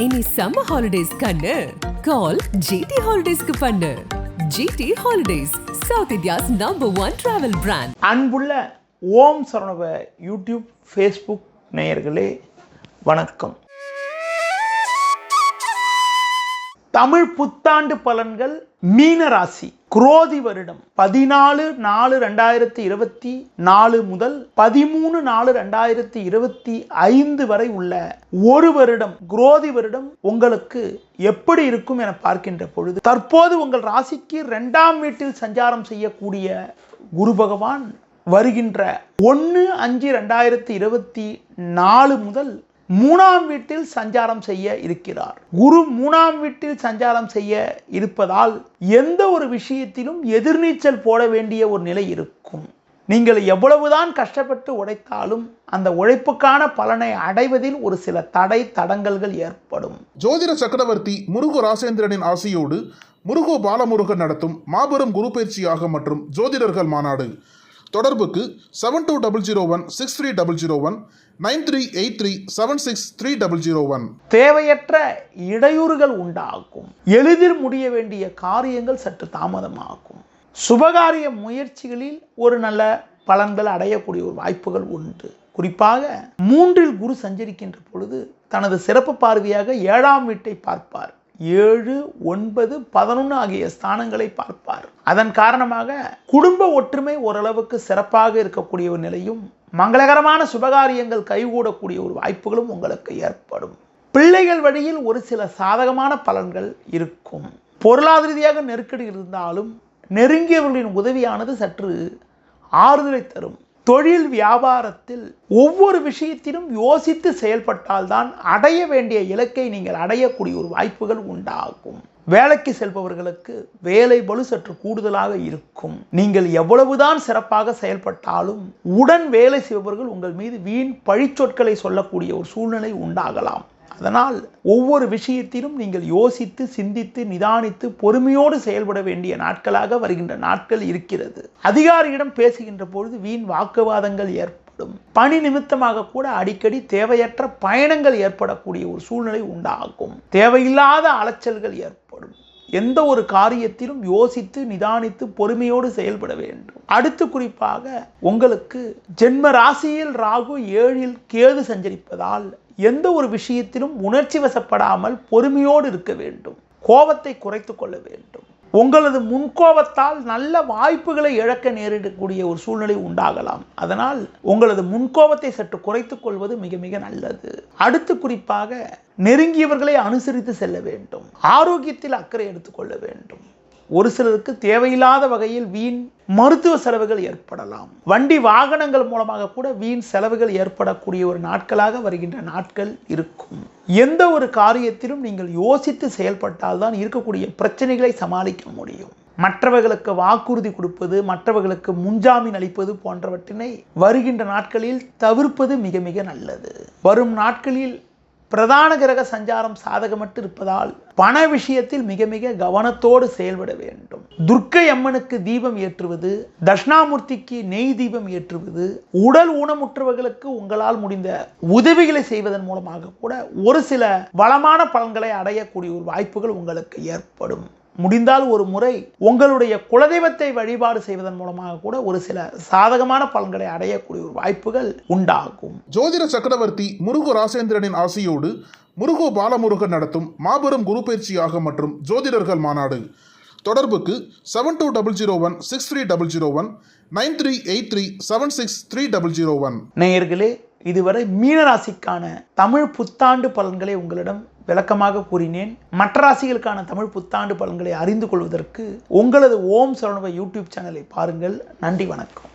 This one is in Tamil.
Any summer holidays kannu call GT Holidays ku pannu. GT Holidays, South India's #1 travel brand. அன்புள்ள ஓம் சரவணபவ யூடியூப் ஃபேஸ்புக் நேயர்களே வணக்கம். தமிழ் புத்தாண்டு பலன்கள் மீன ராசி குரோதி வருடம் 14/4/2024 முதல் 13/4/2025 வரை உள்ள ஒரு வருடம் குரோதி வருடம் உங்களுக்கு எப்படி இருக்கும் என பார்க்கின்ற பொழுது, தற்போது உங்கள் ராசிக்கு 2ஆம் வீட்டில் சஞ்சாரம் செய்யக்கூடிய குரு பகவான் வருகின்ற 1/5/2024 முதல் 3ஆம் வீட்டில் சஞ்சாரம் செய்ய இருக்கிறார். குரு 3ஆம் வீட்டில் சஞ்சாரம் செய்ய இருப்பதால் எந்த ஒரு விஷயத்திலும் எதிர்நீச்சல் போட வேண்டிய ஒரு நிலை இருக்கும். நீங்கள் எவ்வளவுதான் கஷ்டப்பட்டு உழைத்தாலும் அந்த உழைப்புக்கான பலனை அடைவதில் ஒரு சில தடங்கல்கள் ஏற்படும். ஜோதிட சக்கரவர்த்தி முருகு ராசேந்திரனின் ஆசியோடு முருகு பாலமுருகன் நடத்தும் மாபெரும் குரு பயிற்சியாக மற்றும் ஜோதிடர்கள் மாநாடு. தொடர்புக்கு 72016301 9383763001. தேவையற்ற இடையூறுகள் உண்டாகும். எளிதில் முடிய வேண்டிய காரியங்கள் சற்று தாமதமாகும். சுபகாரிய முயற்சிகளில் ஒரு நல்ல பலன்கள் அடையக்கூடிய ஒரு வாய்ப்புகள் உண்டு. குறிப்பாக 3இல் குரு சஞ்சரிக்கின்ற பொழுது தனது சிறப்பு பார்வையாக 7ஆம் வீட்டை பார்ப்பார். 7, 9, 11 ஆகிய ஸ்தானங்களை பார்ப்பார். அதன் காரணமாக குடும்ப ஒற்றுமை ஓரளவுக்கு சிறப்பாக இருக்கக்கூடிய ஒரு நிலையும், மங்களகரமான சுபகாரியங்கள் கைகூடக்கூடிய ஒரு வாய்ப்புகளும் உங்களுக்கு ஏற்படும். பிள்ளைகள் வழியில் ஒரு சில சாதகமான பலன்கள் இருக்கும். பொருளாதார ரீதியாக நெருக்கடி இருந்தாலும் நெருங்கியவர்களின் உதவியானது சற்று ஆறுதலை தரும். தொழில் வியாபாரத்தில் ஒவ்வொரு விஷயத்திலும் யோசித்து செயல்பட்டால்தான் அடைய வேண்டிய இலக்கை நீங்கள் அடையக்கூடிய ஒரு வாய்ப்புகள் உண்டாகும். வேலைக்கு செல்பவர்களுக்கு வேலை பளு சற்று கூடுதலாக இருக்கும். நீங்கள் எவ்வளவுதான் சிறப்பாக செயல்பட்டாலும் உடன் வேலை செய்பவர்கள் உங்கள் மீது வீண் பழிச்சொற்களை சொல்லக்கூடிய ஒரு சூழ்நிலை உண்டாகலாம். அதனால் ஒவ்வொரு விஷயத்திலும் நீங்கள் யோசித்து சிந்தித்து நிதானித்து பொறுமையோடு செயல்பட வேண்டிய நாட்களாக வருகின்ற நாட்கள் இருக்கிறது. அதிகாரியிடம் பேசுகின்ற பொழுது வீண் வாக்குவாதங்கள் ஏற்படும். பணி நிமித்தமாக கூட அடிக்கடி தேவையற்ற பயணங்கள் ஏற்படக்கூடிய ஒரு சூழ்நிலை உண்டாகும். தேவையில்லாத அலைச்சல்கள் ஏற்படும். எந்த ஒரு காரியத்திலும் யோசித்து நிதானித்து பொறுமையோடு செயல்பட வேண்டும். அடுத்து குறிப்பாக உங்களுக்கு ஜென்ம ராசியில் ராகு 7இல் கேது சஞ்சரிப்பதால் எந்த ஒரு விஷயத்திலும் உணர்ச்சி வசப்படாமல் பொறுமையோடு இருக்க வேண்டும். கோபத்தை குறைத்து கொள்ள வேண்டும். உங்களது முன்கோபத்தால் நல்ல வாய்ப்புகளை இழக்க நேரிடக்கூடிய ஒரு சூழ்நிலை உண்டாகலாம். அதனால் உங்களது முன்கோபத்தை சற்று குறைத்துக் கொள்வது மிக மிக நல்லது. அடுத்து குறிப்பாக நெருங்கியவர்களை அனுசரித்து செல்ல வேண்டும். ஆரோக்கியத்தில் அக்கறை எடுத்துக்கொள்ள வேண்டும். ஒரு சிலருக்கு தேவையில்லாத வகையில் வீண் மருத்துவ செலவுகள் ஏற்படலாம். வண்டி வாகனங்கள் மூலமாக கூட வீண் செலவுகள் ஏற்படக்கூடிய ஒரு நாட்களாக வருகின்ற நாட்கள் இருக்கும். எந்த ஒரு காரியத்திலும் நீங்கள் யோசித்து செயல்பட்டால் தான் இருக்கக்கூடிய பிரச்சனைகளை சமாளிக்க முடியும். மற்றவர்களுக்கு வாக்குறுதி கொடுப்பது, மற்றவர்களுக்கு முன்ஜாமீன் அளிப்பது போன்றவற்றினை வருகின்ற நாட்களில் தவிர்ப்பது மிக மிக நல்லது. வரும் நாட்களில் பிரதான கிரக சஞ்சாரம் சாதகமற்று இருப்பதால் பண விஷயத்தில் மிக மிக கவனத்தோடு செயல்பட வேண்டும். துர்க்கை அம்மனுக்கு தீபம் ஏற்றுவது, தட்சிணாமூர்த்திக்கு நெய் தீபம் ஏற்றுவது, உடல் ஊனமுற்றவர்களுக்கு உங்களால் முடிந்த உதவிகளை செய்வதன் மூலமாக கூட ஒரு சில வளமான பலன்களை அடையக்கூடிய ஒரு வாய்ப்புகள் உங்களுக்கு ஏற்படும். முடிந்தால் ஒரு முறை உங்களுடைய குலதெய்வத்தை வழிபாடு செய்வதன் மூலமாக கூட ஒரு சில சாதகமான பலன்களை அடையக்கூடிய ஒரு வாய்ப்புகள் உண்டாகும். ஜோதிட சக்கரவர்த்தி முருகு ராசேந்திரனின் ஆசியோடு முருகு பாலமுருகன் நடத்தும் மாபெரும் குரு பயிற்சியாக மற்றும் ஜோதிடர்கள் மாநாடு. தொடர்புக்கு 72016301 9383763001. நேயர்களே, இதுவரை மீனராசிக்கான தமிழ் புத்தாண்டு பலன்களை உங்களிடம் விளக்கமாக கூறினேன். மற்ற ராசிகளுக்கான தமிழ் புத்தாண்டு பலன்களை அறிந்து கொள்வதற்கு உங்களது ஓம் சரவணபவ யூடியூப் சேனலை பாருங்கள். நன்றி, வணக்கம்.